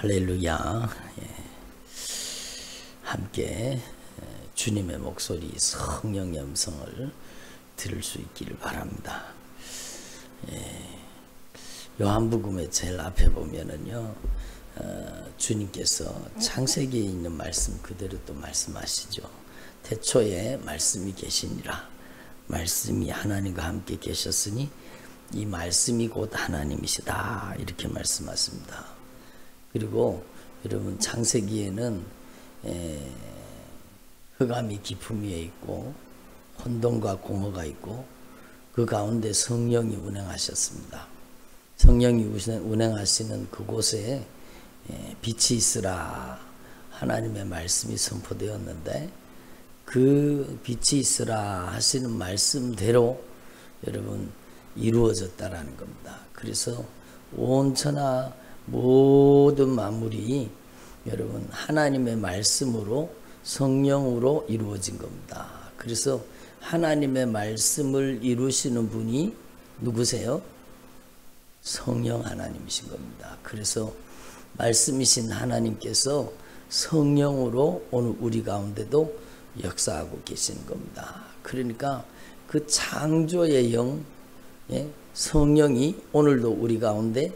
할렐루야. 함께 주님의 목소리, 성령의 음성을 들을 수 있기를 바랍니다. 요한복음의 제일 앞에 보면은요, 주님께서 창세기에 있는 말씀 그대로 또 말씀하시죠. 태초에 말씀이 계시니라. 말씀이 하나님과 함께 계셨으니 이 말씀이 곧 하나님이시다, 이렇게 말씀하십니다. 그리고 여러분, 창세기에는 흑암이 깊음 위에 있고 혼돈과 공허가 있고 그 가운데 성령이 운행하셨습니다. 성령이 운행하시는 그곳에 빛이 있으라 하나님의 말씀이 선포되었는데, 그 빛이 있으라 하시는 말씀대로 여러분 이루어졌다라는 겁니다. 그래서 온 천하 모든 만물이 여러분 하나님의 말씀으로, 성령으로 이루어진 겁니다. 그래서 하나님의 말씀을 이루시는 분이 누구세요? 성령 하나님이신 겁니다. 그래서 말씀이신 하나님께서 성령으로 오늘 우리 가운데도 역사하고 계시는 겁니다. 그러니까 그 창조의 영, 성령이 오늘도 우리 가운데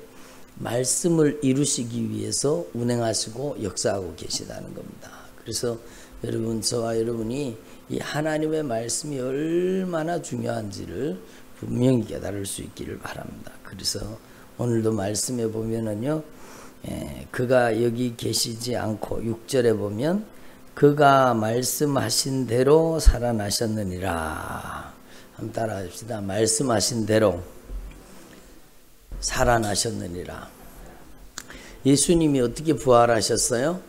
말씀을 이루시기 위해서 운행하시고 역사하고 계시다는 겁니다. 그래서 여러분, 저와 여러분이 이 하나님의 말씀이 얼마나 중요한지를 분명히 깨달을 수 있기를 바랍니다. 그래서 오늘도 말씀에 보면은요, 그가 여기 계시지 않고 6절에 보면 그가 말씀하신 대로 살아나셨느니라. 한번 따라 합시다. 말씀하신 대로 살아나셨느니라. 예수님이 어떻게 부활하셨어요?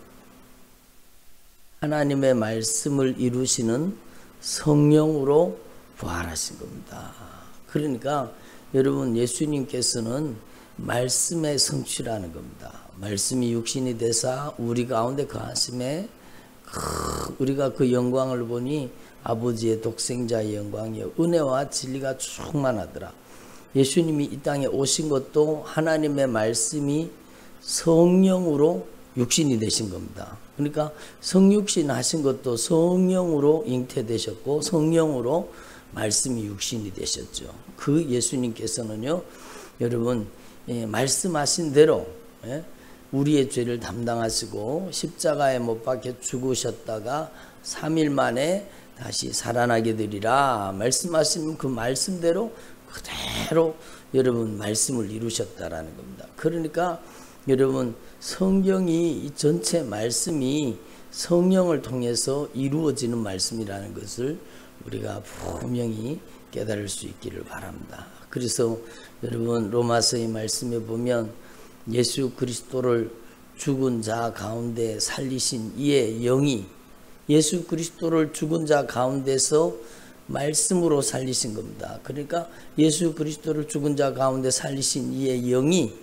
하나님의 말씀을 이루시는 성령으로 부활하신 겁니다. 그러니까 여러분, 예수님께서는 말씀의 성취라는 겁니다. 말씀이 육신이 되사 우리 가운데 거하심에 우리가 그 영광을 보니 아버지의 독생자의 영광이요 은혜와 진리가 충만하더라. 예수님이 이 땅에 오신 것도 하나님의 말씀이 성령으로 육신이 되신 겁니다. 그러니까 성육신 하신 것도 성령으로 잉태되셨고 성령으로 말씀이 육신이 되셨죠. 그 예수님께서는요, 여러분, 말씀하신 대로 우리의 죄를 담당하시고 십자가에 못 박혀 죽으셨다가 3일 만에 다시 살아나게 되리라 말씀하신 그 말씀대로 그대로 여러분 말씀을 이루셨다라는 겁니다. 그러니까 여러분, 성경이 이 전체 말씀이 성령을 통해서 이루어지는 말씀이라는 것을 우리가 분명히 깨달을 수 있기를 바랍니다. 그래서 여러분, 로마서의 말씀에 보면 예수 그리스도를 죽은 자 가운데 살리신 이의 영이, 예수 그리스도를 죽은 자 가운데서 말씀으로 살리신 겁니다. 그러니까 예수 그리스도를 죽은 자 가운데 살리신 이의 영이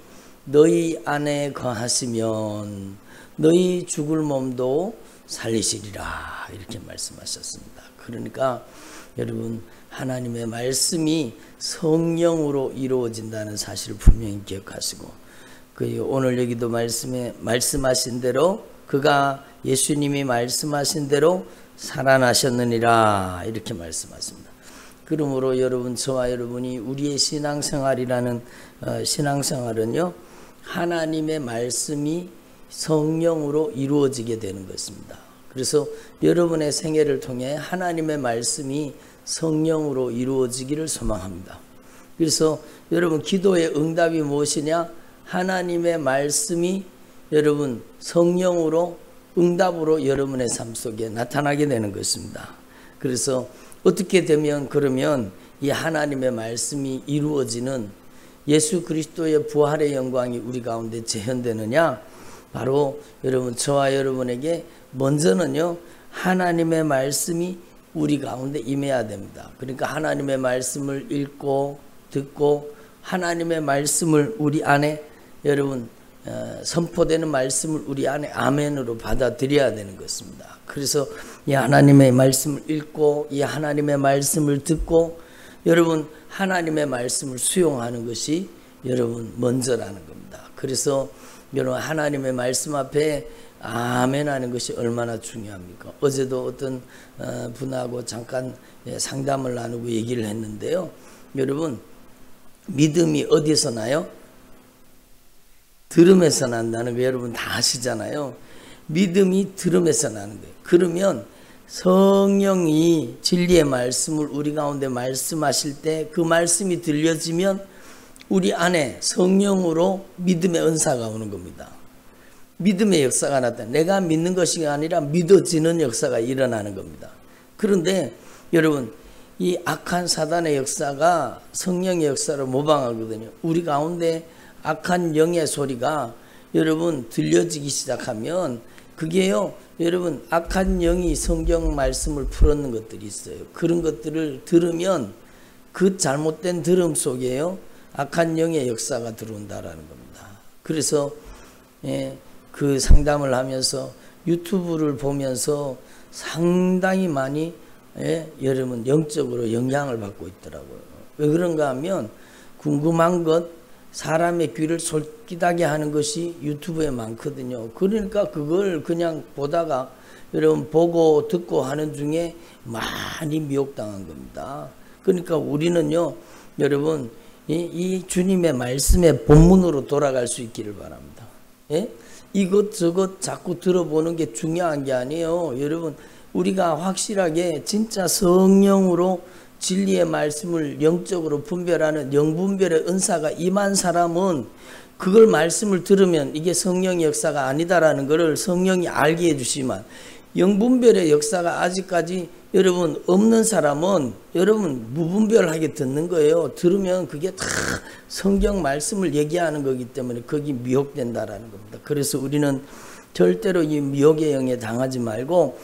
너희 안에 거하시면 너희 죽을 몸도 살리시리라, 이렇게 말씀하셨습니다. 그러니까 여러분, 하나님의 말씀이 성령으로 이루어진다는 사실을 분명히 기억하시고, 오늘 여기도 말씀하신 대로 그가 예수님이 말씀하신 대로 살아나셨느니라, 이렇게 말씀하십니다. 그러므로 여러분, 저와 여러분이 우리의 신앙생활이라는 신앙생활은요, 하나님의 말씀이 성령으로 이루어지게 되는 것입니다. 그래서 여러분의 생애를 통해 하나님의 말씀이 성령으로 이루어지기를 소망합니다. 그래서 여러분, 기도의 응답이 무엇이냐? 하나님의 말씀이 여러분 성령으로, 응답으로 여러분의 삶 속에 나타나게 되는 것입니다. 그래서 어떻게 되면 그러면 이 하나님의 말씀이 이루어지는 예수 그리스도의 부활의 영광이 우리 가운데 재현되느냐? 바로 여러분, 저와 여러분에게 먼저는요, 하나님의 말씀이 우리 가운데 임해야 됩니다. 그러니까 하나님의 말씀을 읽고 듣고 하나님의 말씀을 우리 안에 여러분 선포되는 말씀을 우리 안에 아멘으로 받아들여야 되는 것입니다. 그래서 이 하나님의 말씀을 읽고 이 하나님의 말씀을 듣고 여러분 하나님의 말씀을 수용하는 것이 여러분 먼저라는 겁니다. 그래서 여러분 하나님의 말씀 앞에 아멘 하는 것이 얼마나 중요합니까? 어제도 어떤 분하고 잠깐 상담을 나누고 얘기를 했는데요. 여러분 믿음이 어디서 나요? 들음에서 난다는 거 여러분 다 아시잖아요. 믿음이 들음에서 나는 거예요. 그러면 성령이 진리의 말씀을 우리 가운데 말씀하실 때 그 말씀이 들려지면 우리 안에 성령으로 믿음의 은사가 오는 겁니다. 믿음의 역사가 나타나. 내가 믿는 것이 아니라 믿어지는 역사가 일어나는 겁니다. 그런데 여러분 이 악한 사단의 역사가 성령의 역사를 모방하거든요. 우리 가운데 악한 영의 소리가 여러분 들려지기 시작하면 그게요 여러분 악한 영이 성경 말씀을 풀었는 것들이 있어요. 그런 것들을 들으면 그 잘못된 들음 속에요 악한 영의 역사가 들어온다라는 겁니다. 그래서 그 상담을 하면서 유튜브를 보면서 상당히 많이 여러분 영적으로 영향을 받고 있더라고요. 왜 그런가 하면 궁금한 것 사람의 귀를 솔깃하게 하는 것이 유튜브에 많거든요. 그러니까 그걸 그냥 보다가 여러분 보고 듣고 하는 중에 많이 미혹당한 겁니다. 그러니까 우리는요 여러분 이 주님의 말씀의 본문으로 돌아갈 수 있기를 바랍니다. 예? 이것저것 자꾸 들어보는 게 중요한 게 아니에요. 여러분 우리가 확실하게 진짜 성령으로 진리의 말씀을 영적으로 분별하는 영분별의 은사가 임한 사람은 그걸 말씀을 들으면 이게 성령의 역사가 아니다라는 것을 성령이 알게 해주시지만 영분별의 역사가 아직까지 여러분 없는 사람은 여러분 무분별하게 듣는 거예요. 들으면 그게 다 성경 말씀을 얘기하는 거기 때문에 거기 미혹된다라는 겁니다. 그래서 우리는 절대로 이 미혹의 영에 당하지 말고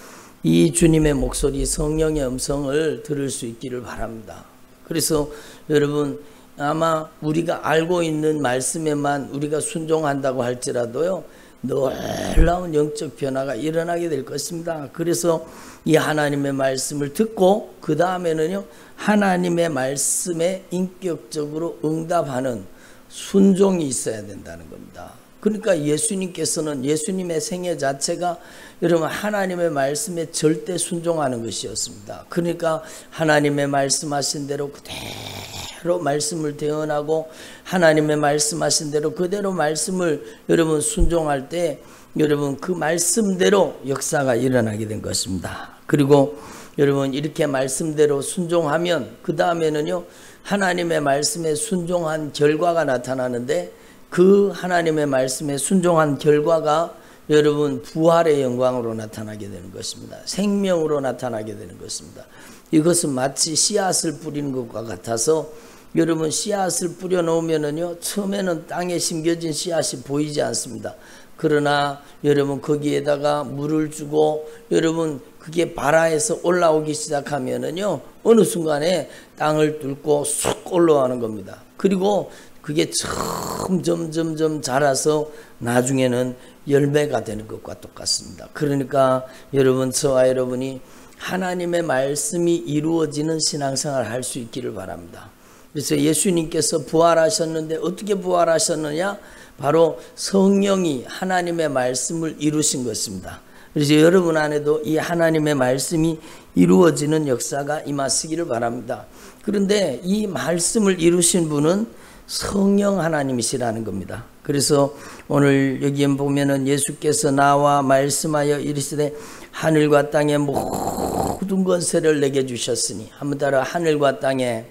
이 주님의 목소리 성령의 음성을 들을 수 있기를 바랍니다. 그래서 여러분 아마 우리가 알고 있는 말씀에만 우리가 순종한다고 할지라도요 놀라운 영적 변화가 일어나게 될 것입니다. 그래서 이 하나님의 말씀을 듣고 그 다음에는요 하나님의 말씀에 인격적으로 응답하는 순종이 있어야 된다는 겁니다. 그러니까 예수님께서는 예수님의 생애 자체가 여러분 하나님의 말씀에 절대 순종하는 것이었습니다. 그러니까 하나님의 말씀하신 대로 그대로 말씀을 대언하고 하나님의 말씀하신 대로 그대로 말씀을 여러분 순종할 때 여러분 그 말씀대로 역사가 일어나게 된 것입니다. 그리고 여러분 이렇게 말씀대로 순종하면 그 다음에는요 하나님의 말씀에 순종한 결과가 나타나는데 그 하나님의 말씀에 순종한 결과가 여러분 부활의 영광으로 나타나게 되는 것입니다. 생명으로 나타나게 되는 것입니다. 이것은 마치 씨앗을 뿌리는 것과 같아서 여러분 씨앗을 뿌려 놓으면은요 처음에는 땅에 심겨진 씨앗이 보이지 않습니다. 그러나 여러분 거기에다가 물을 주고 여러분 그게 발아에서 올라오기 시작하면은요 어느 순간에 땅을 뚫고 쑥 올라가는 겁니다. 그리고 그게 점점 자라서 나중에는 열매가 되는 것과 똑같습니다. 그러니까 여러분 저와 여러분이 하나님의 말씀이 이루어지는 신앙생활을 할 수 있기를 바랍니다. 그래서 예수님께서 부활하셨는데 어떻게 부활하셨느냐? 바로 성령이 하나님의 말씀을 이루신 것입니다. 그래서 여러분 안에도 이 하나님의 말씀이 이루어지는 역사가 임하시기를 바랍니다. 그런데 이 말씀을 이루신 분은 성령 하나님이시라는 겁니다. 그래서 오늘 여기에 보면은 예수께서 나와 말씀하여 이르시되 하늘과 땅의 모든 권세를 내게 주셨으니 한번 따라 하늘과 땅의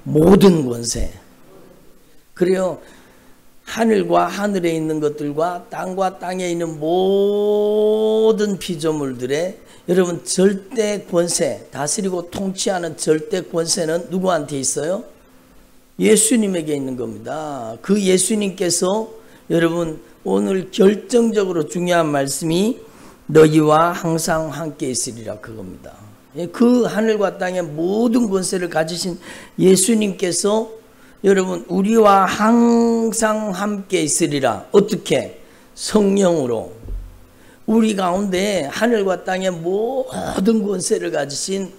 모든 권세. 그래요. 하늘과 하늘에 있는 것들과 땅과 땅에 있는 모든 피조물들의 여러분 절대 권세, 다스리고 통치하는 절대 권세는 누구한테 있어요? 예수님에게 있는 겁니다. 그 예수님께서 여러분 오늘 결정적으로 중요한 말씀이 너희와 항상 함께 있으리라 그겁니다. 그 하늘과 땅의 모든 권세를 가지신 예수님께서 여러분 우리와 항상 함께 있으리라. 어떻게? 성령으로. 우리 가운데 하늘과 땅의 모든 권세를 가지신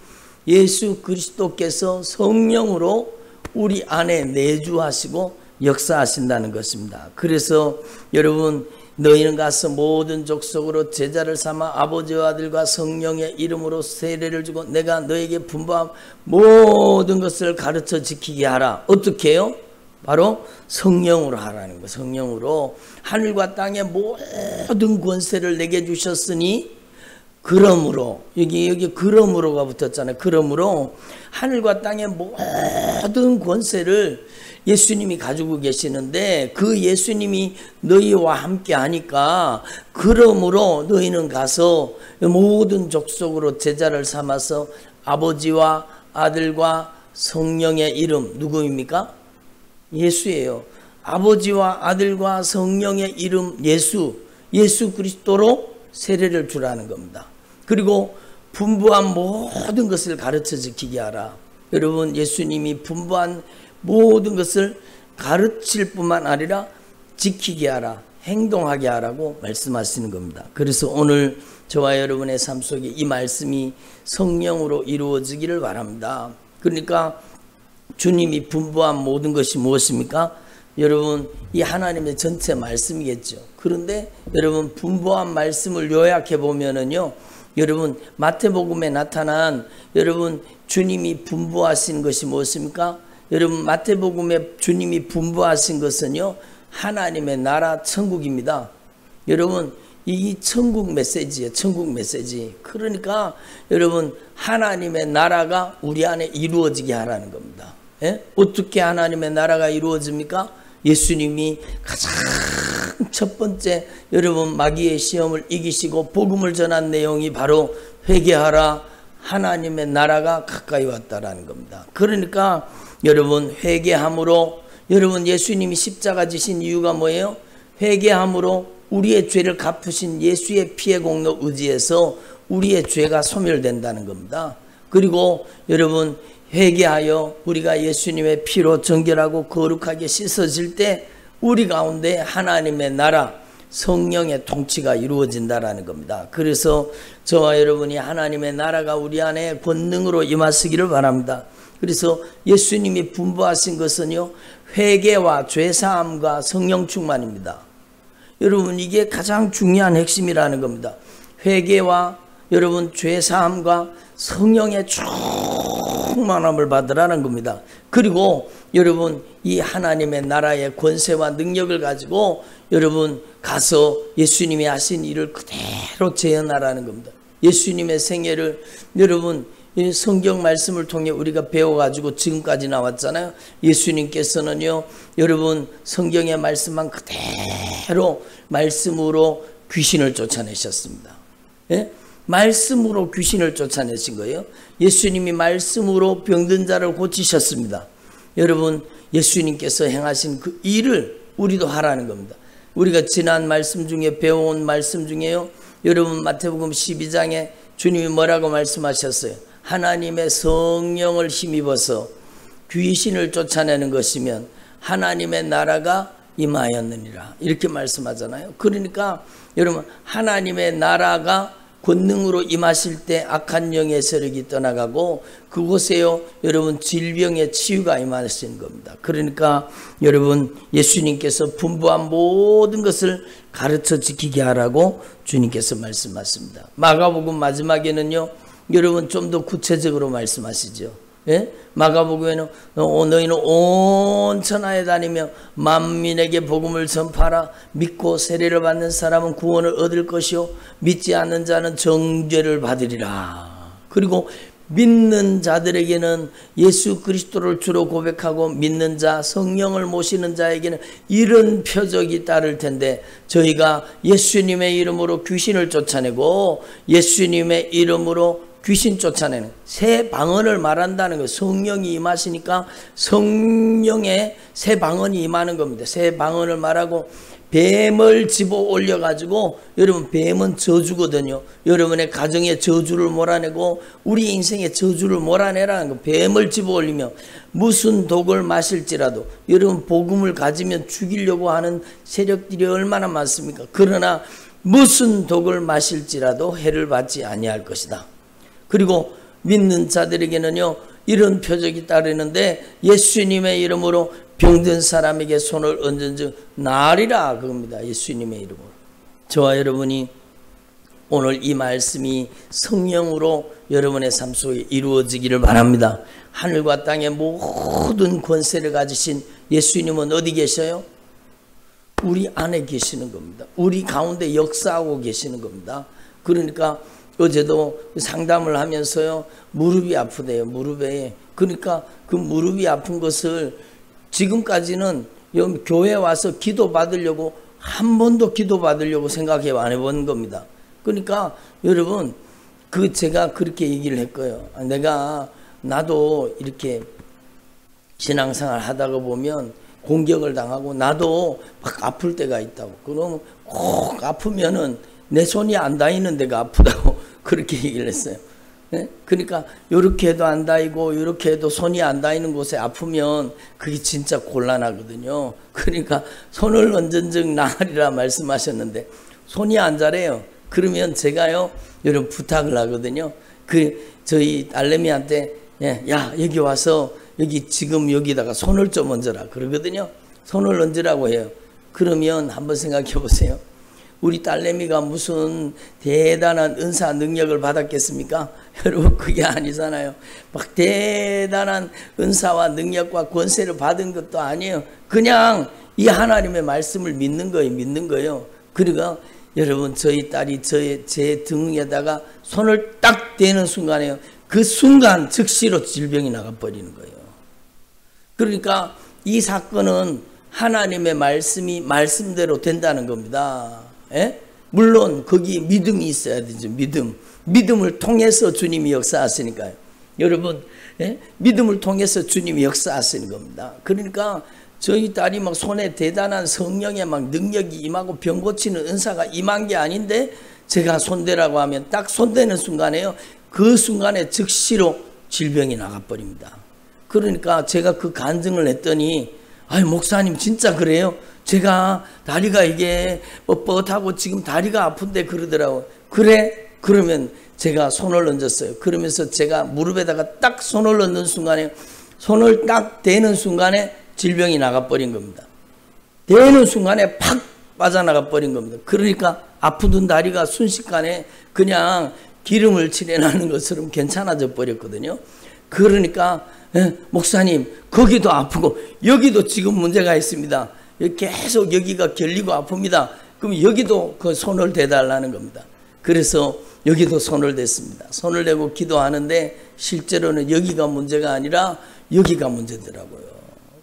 예수 그리스도께서 성령으로 우리 안에 내주하시고 역사하신다는 것입니다. 그래서 여러분, 너희는 가서 모든 족속으로 제자를 삼아 아버지와 아들과 성령의 이름으로 세례를 주고 내가 너에게 분부한 모든 것을 가르쳐 지키게 하라. 어떻게 해요? 바로 성령으로 하라는 거예요. 성령으로. 하늘과 땅의 모든 권세를 내게 주셨으니, 그러므로, 여기 그러므로가 붙었잖아요. 그러므로 하늘과 땅의 모든 권세를 예수님이 가지고 계시는데, 그 예수님이 너희와 함께 하니까, 그러므로 너희는 가서 모든 족속으로 제자를 삼아서 아버지와 아들과 성령의 이름, 누구입니까? 예수예요. 아버지와 아들과 성령의 이름 예수 그리스도로 세례를 주라는 겁니다. 그리고 분부한 모든 것을 가르쳐 지키게 하라. 여러분, 예수님이 분부한 모든 것을 가르칠 뿐만 아니라 지키게 하라, 행동하게 하라고 말씀하시는 겁니다. 그래서 오늘 저와 여러분의 삶 속에 이 말씀이 성령으로 이루어지기를 바랍니다. 그러니까 주님이 분부한 모든 것이 무엇입니까? 여러분, 이 하나님의 전체 말씀이겠죠. 그런데 여러분, 분부한 말씀을 요약해 보면은요, 여러분, 마태복음에 나타난 여러분 주님이 분부하신 것이 무엇입니까? 여러분, 마태복음에 주님이 분부하신 것은요, 하나님의 나라 천국입니다. 여러분, 이 천국 메시지예요. 천국 메시지. 그러니까 여러분, 하나님의 나라가 우리 안에 이루어지게 하라는 겁니다. 예? 어떻게 하나님의 나라가 이루어집니까? 예수님이 가장 첫 번째 여러분 마귀의 시험을 이기시고 복음을 전한 내용이 바로 회개하라, 하나님의 나라가 가까이 왔다라는 겁니다. 그러니까 여러분, 회개함으로, 여러분 예수님이 십자가 지신 이유가 뭐예요? 회개함으로 우리의 죄를 갚으신 예수의 피의 공로 의지에서 우리의 죄가 소멸된다는 겁니다. 그리고 여러분, 회개하여 우리가 예수님의 피로 정결하고 거룩하게 씻어질 때 우리 가운데 하나님의 나라, 성령의 통치가 이루어진다라는 겁니다. 그래서 저와 여러분이 하나님의 나라가 우리 안에 권능으로 임하시기를 바랍니다. 그래서 예수님이 분부하신 것은요, 회개와 죄사함과 성령 충만입니다. 여러분, 이게 가장 중요한 핵심이라는 겁니다. 회개와 여러분 죄사함과 성령의 충만함을 받으라는 겁니다. 그리고 여러분, 이 하나님의 나라의 권세와 능력을 가지고 여러분 가서 예수님이 하신 일을 그대로 재현하라는 겁니다. 예수님의 생애를 여러분 성경 말씀을 통해 우리가 배워가지고 지금까지 나왔잖아요. 예수님께서는요, 여러분 성경의 말씀만 그대로 말씀으로 귀신을 쫓아내셨습니다. 예? 말씀으로 귀신을 쫓아내신 거예요. 예수님이 말씀으로 병든 자를 고치셨습니다. 여러분, 예수님께서 행하신 그 일을 우리도 하라는 겁니다. 우리가 지난 말씀 중에 배워온 말씀 중에요, 여러분 마태복음 12장에 주님이 뭐라고 말씀하셨어요? 하나님의 성령을 힘입어서 귀신을 쫓아내는 것이면 하나님의 나라가 임하였느니라, 이렇게 말씀하잖아요. 그러니까 여러분, 하나님의 나라가 권능으로 임하실 때 악한 영의 세력이 떠나가고 그곳에요, 여러분 질병의 치유가 임하시는 겁니다. 그러니까 여러분, 예수님께서 분부한 모든 것을 가르쳐 지키게 하라고 주님께서 말씀하십니다. 마가복음 마지막에는요, 여러분 좀 더 구체적으로 말씀하시죠. 예? 마가복음에는 너희는 온 천하에 다니며 만민에게 복음을 전파하라. 믿고 세례를 받는 사람은 구원을 얻을 것이요 믿지 않는 자는 정죄를 받으리라. 그리고 믿는 자들에게는 예수 그리스도를 주로 고백하고 믿는 자, 성령을 모시는 자에게는 이런 표적이 따를 텐데, 저희가 예수님의 이름으로 귀신을 쫓아내고 예수님의 이름으로 귀신 쫓아내는 새 방언을 말한다는 거예요. 성령이 임하시니까 성령의 새 방언이 임하는 겁니다. 새 방언을 말하고 뱀을 집어 올려가지고, 여러분 뱀은 저주거든요. 여러분의 가정에 저주를 몰아내고 우리 인생에 저주를 몰아내라는 거. 뱀을 집어 올리며 무슨 독을 마실지라도, 여러분 복음을 가지면 죽이려고 하는 세력들이 얼마나 많습니까? 그러나 무슨 독을 마실지라도 해를 받지 아니할 것이다. 그리고 믿는 자들에게는요, 이런 표적이 따르는데 예수님의 이름으로 병든 사람에게 손을 얹은즉 나으리라 그겁니다. 예수님의 이름으로. 저와 여러분이 오늘 이 말씀이 성령으로 여러분의 삶 속에 이루어지기를 바랍니다. 하늘과 땅의 모든 권세를 가지신 예수님은 어디 계셔요? 우리 안에 계시는 겁니다. 우리 가운데 역사하고 계시는 겁니다. 그러니까 어제도 상담을 하면서요, 무릎이 아프대요. 무릎에. 그러니까 그 무릎이 아픈 것을 지금까지는 교회 와서 기도 받으려고 한 번도 기도 받으려고 생각해 안 해본 겁니다. 그러니까 여러분, 제가 그렇게 얘기를 했고요. 나도 이렇게 신앙생활 하다가 보면 공격을 당하고 나도 막 아플 때가 있다고. 그럼 꼭 아프면은 내 손이 안 닿이는 데가 아프다고 그렇게 얘기를 했어요. 네? 그러니까 이렇게 해도 안 닿이고 이렇게 해도 손이 안 닿이는 곳에 아프면 그게 진짜 곤란하거든요. 그러니까 손을 얹은즉 나으리라 말씀하셨는데 손이 안 자래요. 그러면 제가요, 여러분 부탁을 하거든요. 저희 딸내미한테 야 여기 와서 여기 지금 여기다가 손을 좀 얹어라 그러거든요. 손을 얹으라고 해요. 그러면 한번 생각해 보세요. 우리 딸내미가 무슨 대단한 은사 능력을 받았겠습니까? 여러분 그게 아니잖아요. 막 대단한 은사와 능력과 권세를 받은 것도 아니에요. 그냥 이 하나님의 말씀을 믿는 거예요. 그러니까 여러분 저희 딸이 제 등에다가 손을 딱 대는 순간에요. 그 순간 즉시로 질병이 나가버리는 거예요. 그러니까 이 사건은 하나님의 말씀이 말씀대로 된다는 겁니다. 예? 물론 거기 믿음이 있어야 되죠. 믿음을 통해서 주님이 역사하시니까요. 여러분, 예? 믿음을 통해서 주님이 역사하시는 겁니다. 그러니까 저희 딸이 막 손에 대단한 성령의 막 능력이 임하고 병 고치는 은사가 임한 게 아닌데 제가 손대라고 하면 딱 손대는 순간에요. 그 순간에 즉시로 질병이 나가버립니다. 그러니까 제가 그 간증을 했더니 아이 목사님 진짜 그래요? 제가 다리가 이게 뻣뻣하고 지금 다리가 아픈데 그러더라고요. 그래? 그러면 제가 손을 얹었어요. 그러면서 제가 무릎에다가 딱 손을 얹는 순간에 손을 딱 대는 순간에 질병이 나가버린 겁니다. 대는 순간에 팍 빠져나가 버린 겁니다. 그러니까 아프던 다리가 순식간에 그냥 기름을 칠해나는 것처럼 괜찮아져 버렸거든요. 그러니까 목사님 거기도 아프고 여기도 지금 문제가 있습니다. 계속 여기가 결리고 아픕니다. 그럼 여기도 그 손을 대달라는 겁니다. 그래서 여기도 손을 댔습니다. 손을 대고 기도하는데 실제로는 여기가 문제가 아니라 여기가 문제더라고요.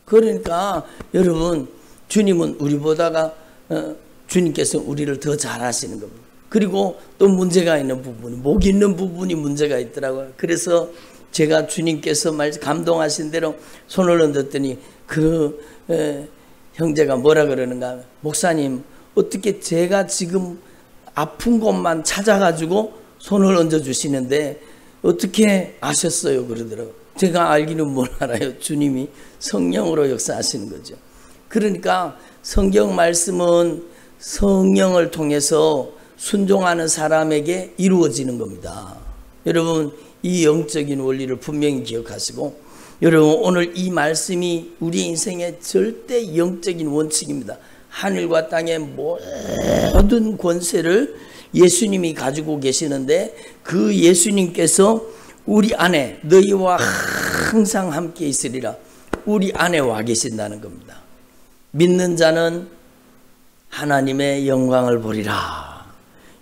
그러니까 여러분 주님은 우리보다가 주님께서 우리를 더 잘 아시는 겁니다. 그리고 또 문제가 있는 부분이 목 있는 부분이 문제가 있더라고요. 그래서 제가 주님께서 감동하신 대로 손을 얹었더니 형제가 뭐라 그러는가, 목사님 어떻게 제가 지금 아픈 곳만 찾아가지고 손을 얹어 주시는데 어떻게 아셨어요? 그러더라고요. 제가 알기는 뭘 알아요. 주님이 성령으로 역사하시는 거죠. 그러니까 성경 말씀은 성령을 통해서 순종하는 사람에게 이루어지는 겁니다. 여러분 이 영적인 원리를 분명히 기억하시고, 여러분 오늘 이 말씀이 우리 인생의 절대 영적인 원칙입니다. 하늘과 땅의 모든 권세를 예수님이 가지고 계시는데 그 예수님께서 우리 안에 너희와 항상 함께 있으리라, 우리 안에 와 계신다는 겁니다. 믿는 자는 하나님의 영광을 보리라.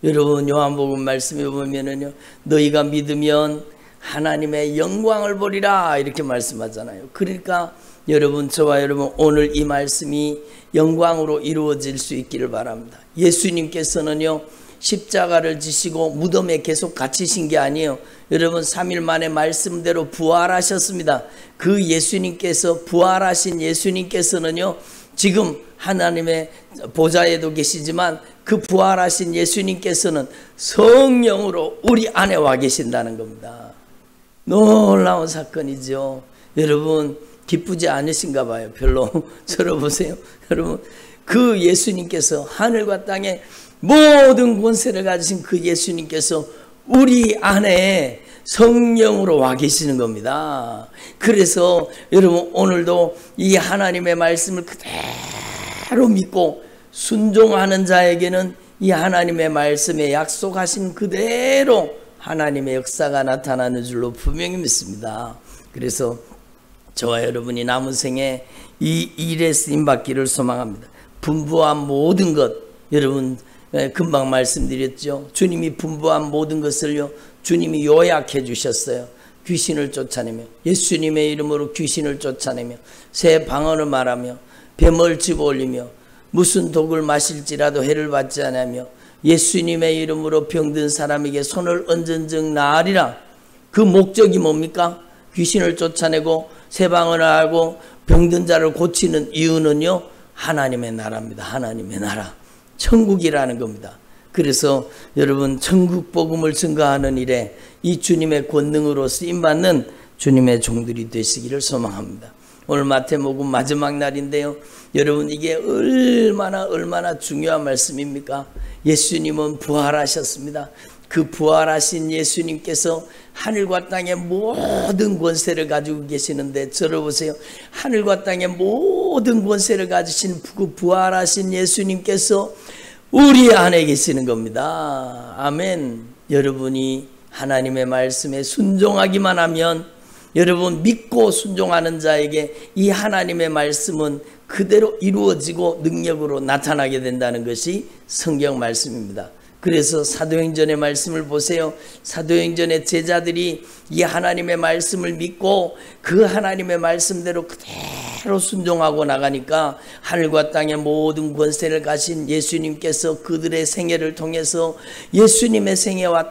여러분 요한복음 말씀에 보면은요, 너희가 믿으면 하나님의 영광을 보리라 이렇게 말씀하잖아요. 그러니까 여러분 저와 여러분 오늘 이 말씀이 영광으로 이루어질 수 있기를 바랍니다. 예수님께서는요 십자가를 지시고 무덤에 계속 갇히신 게 아니에요. 여러분 3일 만에 말씀대로 부활하셨습니다. 그 예수님께서, 부활하신 예수님께서는요 지금 하나님의 보좌에도 계시지만 그 부활하신 예수님께서는 성령으로 우리 안에 와 계신다는 겁니다. 놀라운 사건이죠. 여러분 기쁘지 않으신가 봐요. 별로. 들어보세요. 여러분 그 예수님께서, 하늘과 땅의 모든 권세를 가지신 그 예수님께서 우리 안에 성령으로 와 계시는 겁니다. 그래서 여러분 오늘도 이 하나님의 말씀을 그대로 믿고 순종하는 자에게는 이 하나님의 말씀에 약속하신 그대로 하나님의 역사가 나타나는 줄로 분명히 믿습니다. 그래서 저와 여러분이 남은 생에 이 일에 쓰임받기를 소망합니다. 분부한 모든 것, 여러분 금방 말씀드렸죠. 주님이 분부한 모든 것을요, 주님이 요약해 주셨어요. 귀신을 쫓아내며, 예수님의 이름으로 귀신을 쫓아내며, 새 방언을 말하며, 뱀을 집어올리며, 무슨 독을 마실지라도 해를 받지 않으며, 예수님의 이름으로 병든 사람에게 손을 얹은 즉 나으리라. 그 목적이 뭡니까? 귀신을 쫓아내고 새 방언을 하고 병든 자를 고치는 이유는요, 하나님의 나라입니다. 하나님의 나라, 천국이라는 겁니다. 그래서 여러분 천국 복음을 증거하는 일에 이 주님의 권능으로 쓰임받는 주님의 종들이 되시기를 소망합니다. 오늘 마태복음 마지막 날인데요, 여러분 이게 얼마나 중요한 말씀입니까? 예수님은 부활하셨습니다. 그 부활하신 예수님께서 하늘과 땅의 모든 권세를 가지고 계시는데, 들어보세요. 하늘과 땅의 모든 권세를 가지신 그 부활하신 예수님께서 우리 안에 계시는 겁니다. 아멘. 여러분이 하나님의 말씀에 순종하기만 하면, 여러분 믿고 순종하는 자에게 이 하나님의 말씀은 그대로 이루어지고 능력으로 나타나게 된다는 것이 성경 말씀입니다. 그래서 사도행전의 말씀을 보세요. 사도행전의 제자들이 이 하나님의 말씀을 믿고 그 하나님의 말씀대로 그대로 순종하고 나가니까 하늘과 땅의 모든 권세를 가신 예수님께서 그들의 생애를 통해서 예수님의 생애와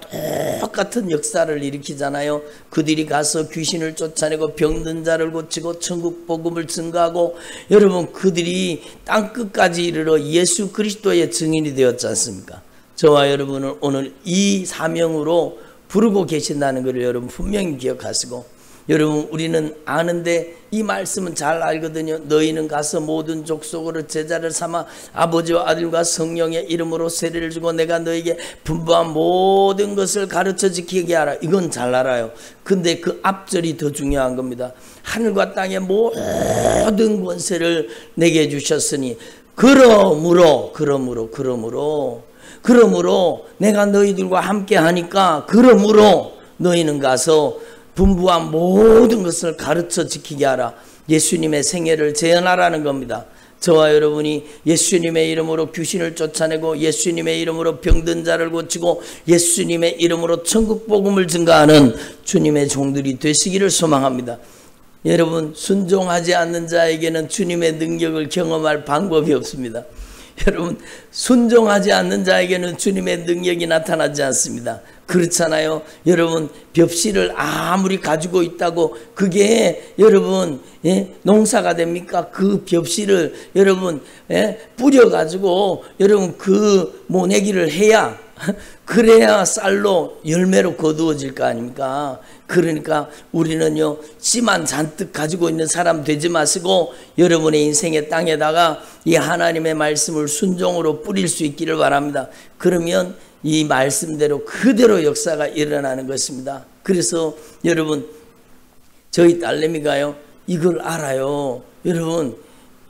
똑같은 역사를 일으키잖아요. 그들이 가서 귀신을 쫓아내고 병든 자를 고치고 천국 복음을 증거하고, 여러분 그들이 땅끝까지 이르러 예수 그리스도의 증인이 되었지 않습니까? 저와 여러분은 오늘 이 사명으로 부르고 계신다는 것을 여러분 분명히 기억하시고, 여러분 우리는 아는데 이 말씀은 잘 알거든요. 너희는 가서 모든 족속으로 제자를 삼아 아버지와 아들과 성령의 이름으로 세례를 주고 내가 너에게 분부한 모든 것을 가르쳐 지키게 하라. 이건 잘 알아요. 근데 그 앞절이 더 중요한 겁니다. 하늘과 땅의 모든 권세를 내게 주셨으니 그러므로 내가 너희들과 함께 하니까, 그러므로 너희는 가서 분부한 모든 것을 가르쳐 지키게 하라. 예수님의 생애를 재현하라는 겁니다. 저와 여러분이 예수님의 이름으로 귀신을 쫓아내고 예수님의 이름으로 병든 자를 고치고 예수님의 이름으로 천국 복음을 증거하는 주님의 종들이 되시기를 소망합니다. 여러분 순종하지 않는 자에게는 주님의 능력을 경험할 방법이 없습니다. 여러분 순종하지 않는 자에게는 주님의 능력이 나타나지 않습니다. 그렇잖아요. 여러분 벽실을 아무리 가지고 있다고 그게 여러분 농사가 됩니까? 그 벽실을 여러분 뿌려가지고 여러분 그 모내기를 해야, 그래야 쌀로 열매로 거두어질 거 아닙니까? 그러니까 우리는요 씨만 잔뜩 가지고 있는 사람 되지 마시고 여러분의 인생의 땅에다가 이 하나님의 말씀을 순종으로 뿌릴 수 있기를 바랍니다. 그러면 이 말씀대로 그대로 역사가 일어나는 것입니다. 그래서 여러분 저희 딸내미가요 이걸 알아요. 여러분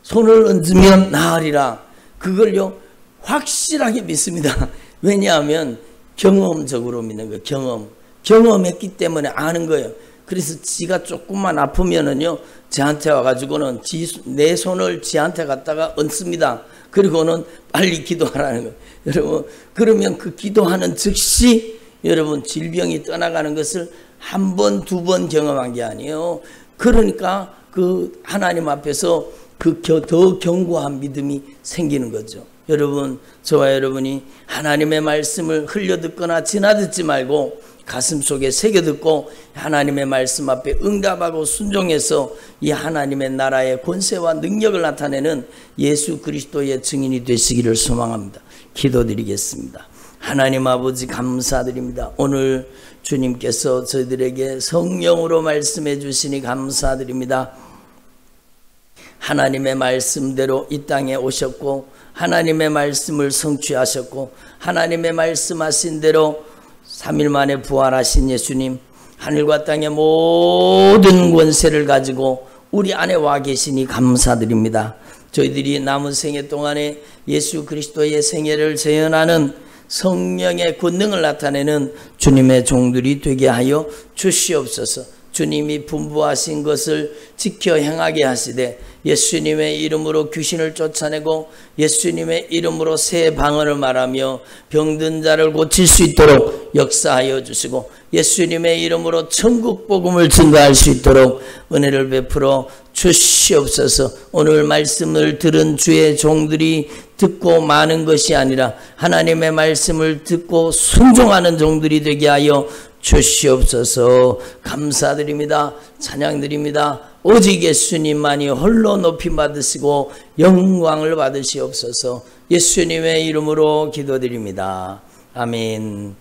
손을 얹으면 나으리라. 그걸요 확실하게 믿습니다. 왜냐하면 경험적으로 믿는 거예요. 경험했기 때문에 아는 거예요. 그래서 지가 조금만 아프면은요 저한테 와가지고는 내 손을 지한테 갖다가 얹습니다. 그리고는 빨리 기도하라는 거예요. 여러분 그러면 그 기도하는 즉시 여러분 질병이 떠나가는 것을 한 번, 두 번 경험한 게 아니에요. 그러니까 그 하나님 앞에서 그 더 견고한 믿음이 생기는 거죠. 여러분 저와 여러분이 하나님의 말씀을 흘려듣거나 지나듣지 말고 가슴속에 새겨듣고 하나님의 말씀 앞에 응답하고 순종해서 이 하나님의 나라의 권세와 능력을 나타내는 예수 그리스도의 증인이 되시기를 소망합니다. 기도드리겠습니다. 하나님 아버지 감사드립니다. 오늘 주님께서 저희들에게 성령으로 말씀해 주시니 감사드립니다. 하나님의 말씀대로 이 땅에 오셨고 하나님의 말씀을 성취하셨고 하나님의 말씀하신 대로 3일 만에 부활하신 예수님, 하늘과 땅의 모든 권세를 가지고 우리 안에 와 계시니 감사드립니다. 저희들이 남은 생애 동안에 예수 그리스도의 생애를 재현하는 성령의 권능을 나타내는 주님의 종들이 되게 하여 주시옵소서. 주님이 분부하신 것을 지켜 행하게 하시되 예수님의 이름으로 귀신을 쫓아내고 예수님의 이름으로 새 방언을 말하며 병든 자를 고칠 수 있도록 역사하여 주시고 예수님의 이름으로 천국 복음을 증거할 수 있도록 은혜를 베풀어 주시옵소서. 오늘 말씀을 들은 주의 종들이 듣고 마는 것이 아니라 하나님의 말씀을 듣고 순종하는 종들이 되게 하여 주시옵소서. 감사드립니다. 찬양드립니다. 오직 예수님만이 홀로 높임 받으시고 영광을 받으시옵소서. 예수님의 이름으로 기도드립니다. 아멘.